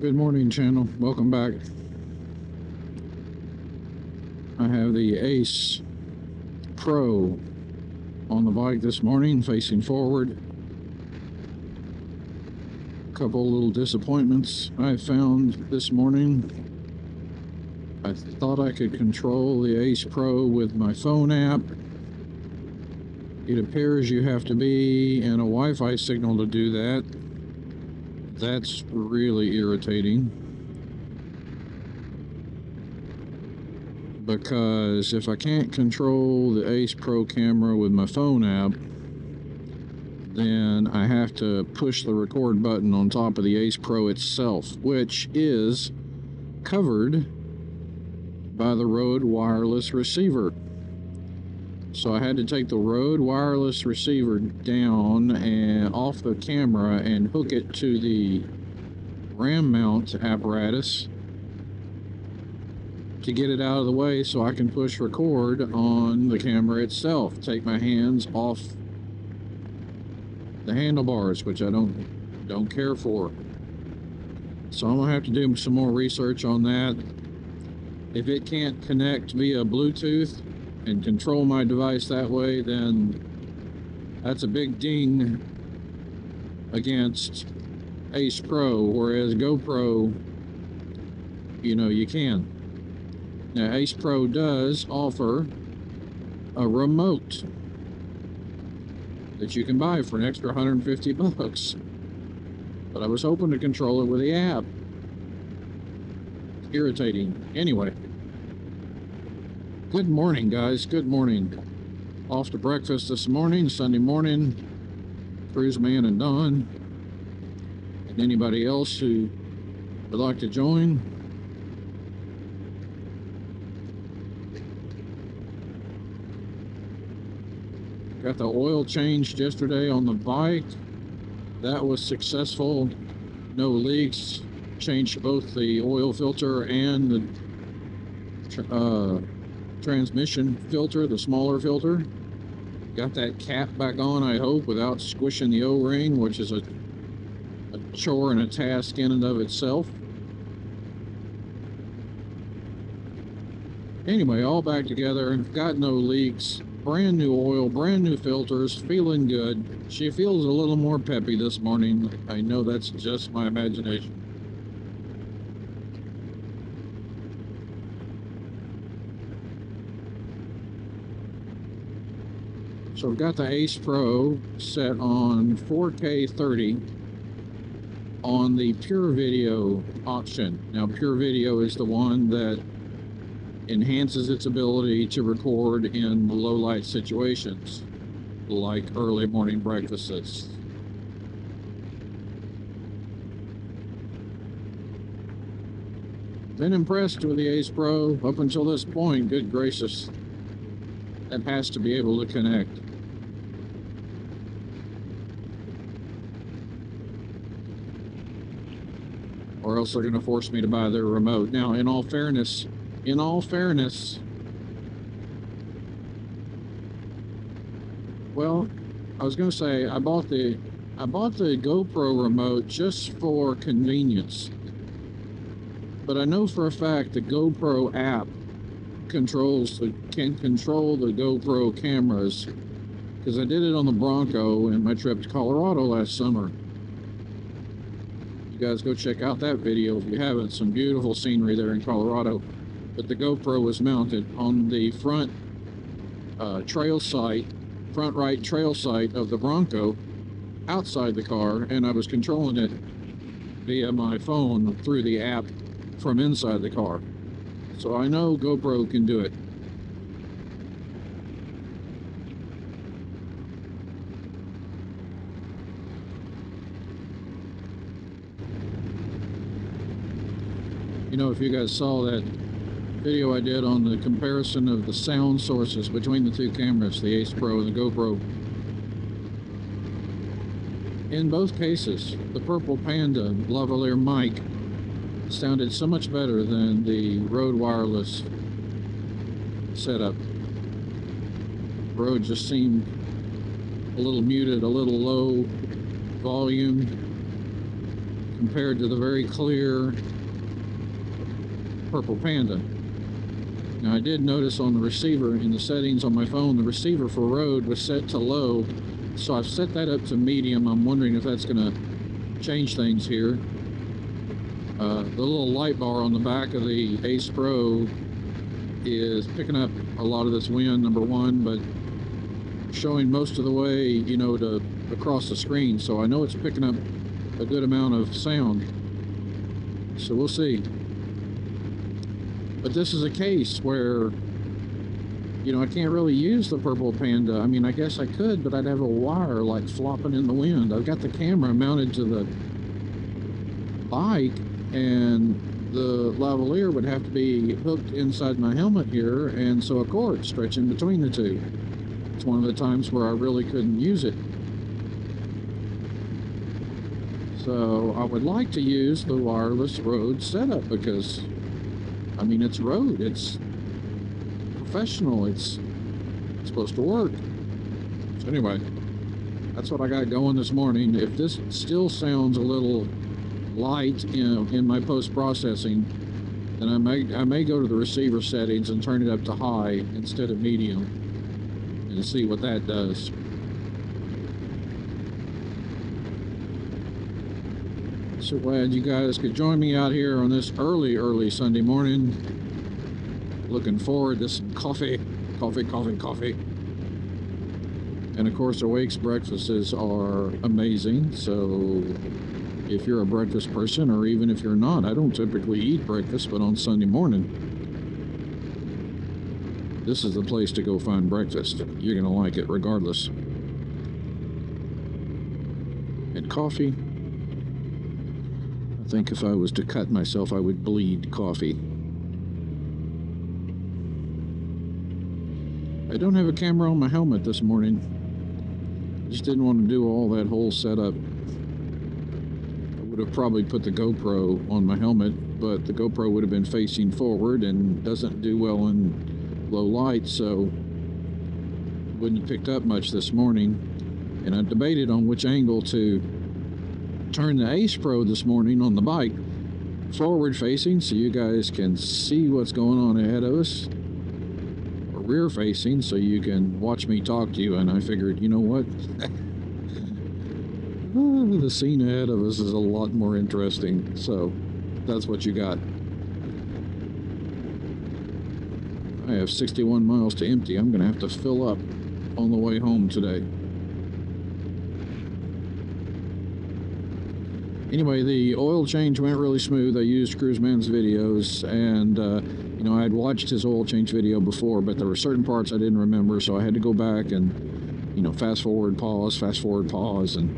Good morning, channel. Welcome back. I have the Ace Pro on the bike this morning, facing forward. A couple little disappointments I found this morning. I thought I could control the Ace Pro with my phone app. It appears you have to be in a Wi-Fi signal to do that. That's really irritating, because if I can't control the Ace Pro camera with my phone app, then I have to push the record button on top of the Ace Pro itself, which is covered by the Rode wireless receiver. So I had to take the Rode wireless receiver down and off the camera and hook it to the RAM mount apparatus to get it out of the way so I can push record on the camera itself. Take my hands off the handlebars, which I don't care for. So I'm gonna have to do some more research on that. If it can't connect via Bluetooth and control my device that way, then that's a big ding against Ace Pro, whereas GoPro, you know, you can. Now, Ace Pro does offer a remote that you can buy for an extra 150 bucks. But I was hoping to control it with the app. It's irritating. Anyway. Good morning, guys. Good morning. Off to breakfast this morning, Sunday morning. Cruiseman and Don. And anybody else who would like to join. Got the oil changed yesterday on the bike. That was successful. No leaks. Changed both the oil filter and the transmission filter, the smaller filter. Got that cap back on, I hope, without squishing the O-ring, which is a chore and a task in and of itself. Anyway, all back together, got no leaks, brand new oil, brand new filters, feeling good. She feels a little more peppy this morning. I know that's just my imagination. So I've got the Ace Pro set on 4K 30 on the Pure Video option. Now, Pure Video is the one that enhances its ability to record in low light situations, like early morning breakfasts. Been impressed with the Ace Pro up until this point. Good gracious. That has to be able to connect. Or else they're going to force me to buy their remote. Now, in all fairness, well, I was going to say I bought the GoPro remote just for convenience. But I know for a fact the GoPro app can control the GoPro cameras, because I did it on the Bronco in my trip to Colorado last summer. You guys go check out that video if you haven't. Some beautiful scenery there in Colorado. But the GoPro was mounted on the front right trail sight of the Bronco outside the car, and I was controlling it via my phone through the app from inside the car. So I know GoPro can do it. You know, if you guys saw that video I did on the comparison of the sound sources between the two cameras, the Ace Pro and the GoPro, in both cases, the Purple Panda lavalier mic sounded so much better than the Rode wireless setup. Rode just seemed a little muted, a little low volume compared to the very clear Purple Panda. Now I did notice on the receiver, in the settings on my phone, the receiver for Rode was set to low, so I've set that up to medium. I'm wondering if that's going to change things here. The little light bar on the back of the Ace Pro is picking up a lot of this wind, number one, but showing most of the way, you know, to across the screen, so I know it's picking up a good amount of sound. So we'll see. But this is a case where, you know, I can't really use the Purple Panda. I mean, I guess I could, but I'd have a wire like flopping in the wind. I've got the camera mounted to the bike, and the lavalier would have to be hooked inside my helmet here, and so a cord stretching between the two. It's one of the times where I really couldn't use it. So I would like to use the wireless Rode setup because, I mean, it's Rode, it's professional, it's supposed to work. So anyway, that's what I got going this morning. If this still sounds a little light, you know, in my post-processing, then I may go to the receiver settings and turn it up to high instead of medium and see what that does. So glad you guys could join me out here on this early Sunday morning. Looking forward to some coffee. And of course, Awake's breakfasts are amazing. So if you're a breakfast person, or even if you're not, I don't typically eat breakfast, but on Sunday morning, this is the place to go find breakfast. You're gonna like it regardless. And coffee. I think if I was to cut myself, I would bleed coffee. I don't have a camera on my helmet this morning. Just didn't want to do all that whole setup. I would have probably put the GoPro on my helmet, but the GoPro would have been facing forward and doesn't do well in low light, so wouldn't have picked up much this morning. And I debated on which angle to turn the Ace Pro this morning on the bike, forward facing so you guys can see what's going on ahead of us, or rear facing so you can watch me talk to you. And I figured, you know what, the scene ahead of us is a lot more interesting, so that's what you got. I have 61 miles to empty. I'm gonna have to fill up on the way home today. Anyway, the oil change went really smooth. I used Cruiseman's videos, and you know, I had watched his oil change video before, but there were certain parts I didn't remember, so I had to go back and, you know, fast forward, pause, and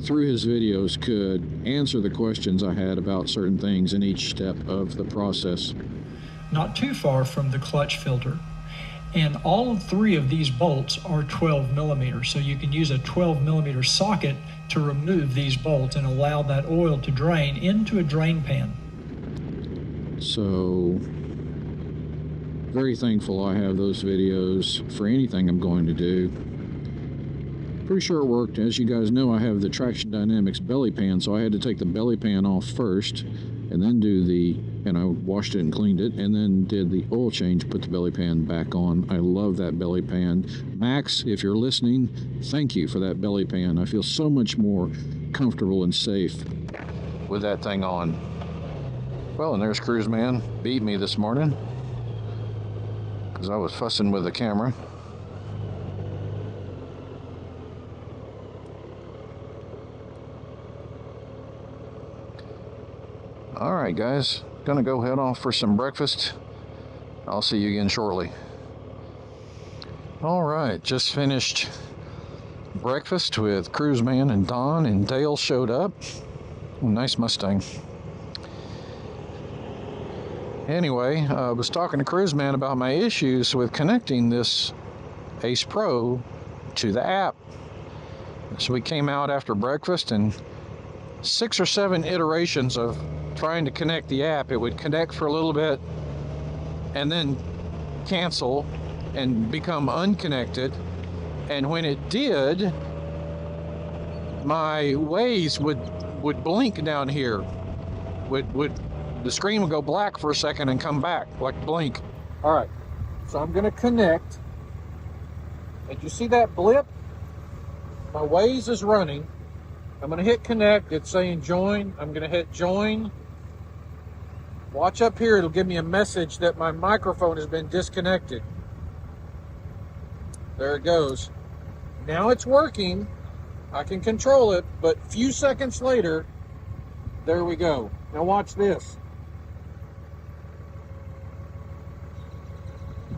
through his videos could answer the questions I had about certain things in each step of the process. Not too far from the clutch filter. And all three of these bolts are 12 millimeters, so you can use a 12 millimeter socket to remove these bolts and allow that oil to drain into a drain pan. So, very thankful I have those videos for anything I'm going to do. Pretty sure it worked. As you guys know, I have the Traxxion Dynamics belly pan, so I had to take the belly pan off first, and then and I washed it and cleaned it, and then did the oil change, put the belly pan back on. I love that belly pan. Max, if you're listening, thank you for that belly pan. I feel so much more comfortable and safe with that thing on. Well, and there's Cruiseman. Beat me this morning because I was fussing with the camera. All right, guys, gonna go head off for some breakfast. I'll see you again shortly. All right, just finished breakfast with Cruiseman and Don, and Dale showed up. Oh, nice Mustang. Anyway, I was talking to Cruiseman about my issues with connecting this Ace Pro to the app. So we came out after breakfast, and 6 or 7 iterations of trying to connect the app. It would connect for a little bit and then cancel and become unconnected, and when it did, my Waze would blink down here. The screen would go black for a second and come back, like blink. All right, so I'm gonna connect. And you see that blip? My Waze is running. I'm gonna hit connect. It's saying join. I'm gonna hit join. Watch up here, it'll give me a message that my microphone has been disconnected. There it goes. Now it's working. I can control it, but a few seconds later, there we go. Now watch this.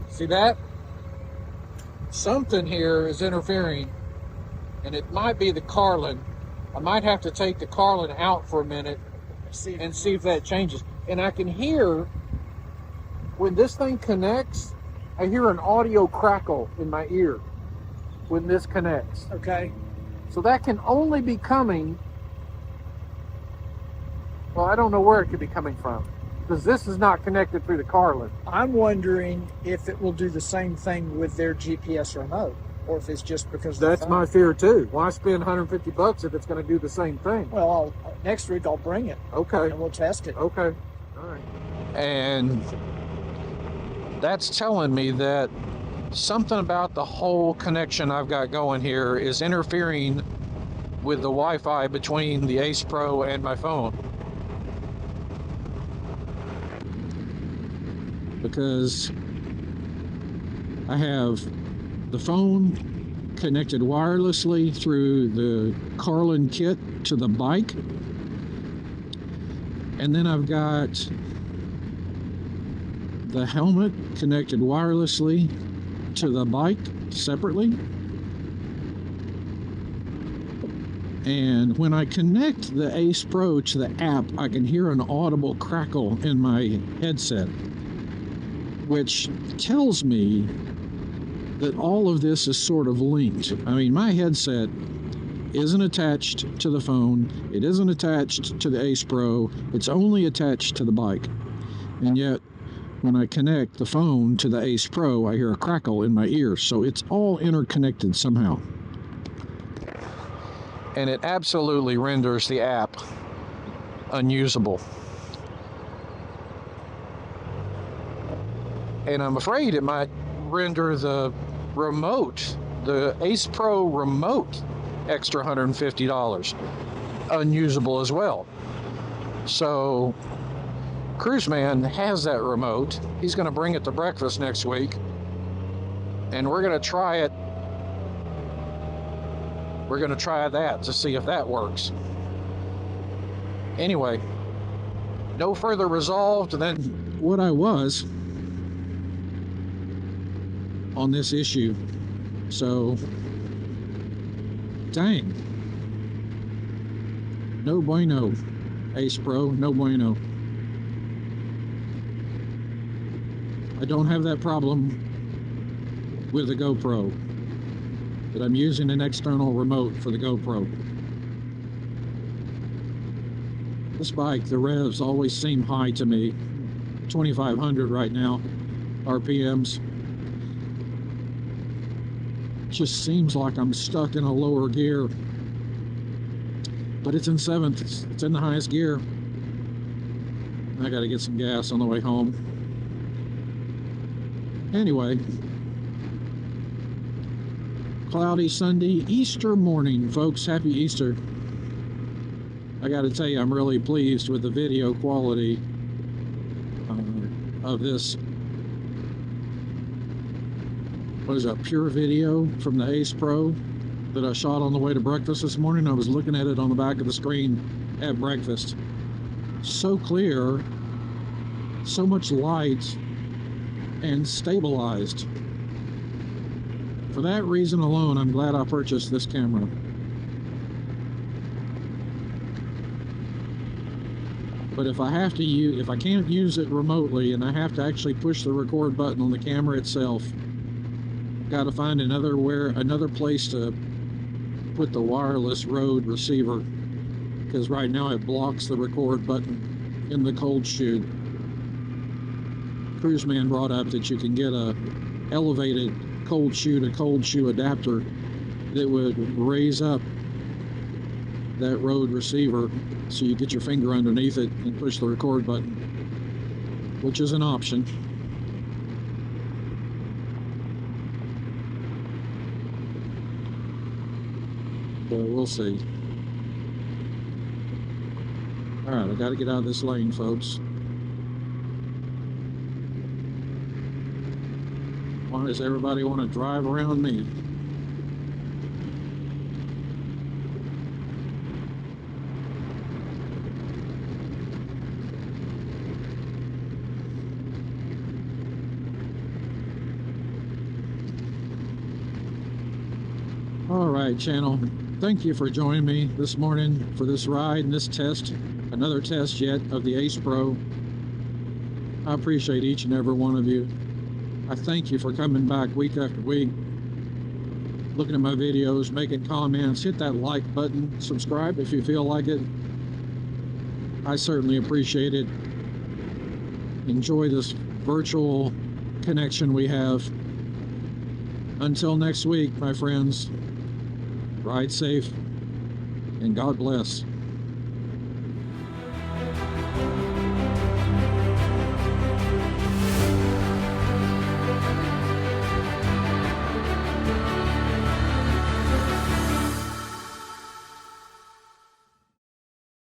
See that? Something here is interfering, and it might be the Carlin. I might have to take the Carlin out for a minute and see if that changes. And I can hear, when this thing connects, I hear an audio crackle in my ear when this connects. Okay. So that can only be coming, well, I don't know where it could be coming from, because this is not connected through the Carlin. I'm wondering if it will do the same thing with their GPS remote, or if it's just because that's my fear too. Why spend $150 if it's going to do the same thing? Well, next week I'll bring it. Okay. And we'll test it. Okay. All right. And that's telling me that something about the whole connection I've got going here is interfering with the Wi-Fi between the Ace Pro and my phone. Because I have the phone connected wirelessly through the Carlin kit to the bike, and then I've got the helmet connected wirelessly to the bike separately. And when I connect the Ace Pro to the app, I can hear an audible crackle in my headset, which tells me that all of this is sort of linked. I mean, my headset isn't attached to the phone. It isn't attached to the Ace Pro. It's only attached to the bike. And yet, when I connect the phone to the Ace Pro, I hear a crackle in my ear. So it's all interconnected somehow. And it absolutely renders the app unusable. And I'm afraid it might render the remote, the Ace Pro remote, extra $150 unusable as well. So Cruiseman has that remote. He's going to bring it to breakfast next week, and we're going to try it. We're going to try that to see if that works. Anyway, no further resolved than what I was on this issue. So, dang. No bueno, Ace Pro, no bueno. I don't have that problem with the GoPro, but I'm using an external remote for the GoPro. This bike, the revs always seem high to me. 2,500 right now, RPMs. Just seems like I'm stuck in a lower gear, but it's in 7th. It's in the highest gear. I gotta get some gas on the way home. Anyway, cloudy Sunday, Easter morning, folks. Happy Easter. I gotta tell you, I'm really pleased with the video quality of this. What is that, pure video from the Ace Pro that I shot on the way to breakfast this morning. I was looking at it on the back of the screen at breakfast. So clear, so much light, and stabilized. For that reason alone, I'm glad I purchased this camera. But if I have to use, if I can't use it remotely and I have to actually push the record button on the camera itself, got to find another place to put the wireless Rode receiver, because right now it blocks the record button in the cold shoe. Cruiseman brought up that you can get a elevated cold shoe to cold shoe adapter that would raise up that Rode receiver so you get your finger underneath it and push the record button, which is an option. But we'll see. Alright, I gotta get out of this lane, folks. Why does everybody want to drive around me? Alright, channel. Thank you for joining me this morning for this ride and this test. Another test yet of the Ace Pro. I appreciate each and every one of you. I thank you for coming back week after week, looking at my videos, making comments. Hit that like button, subscribe if you feel like it. I certainly appreciate it. Enjoy this virtual connection we have. Until next week, my friends, ride safe and God bless.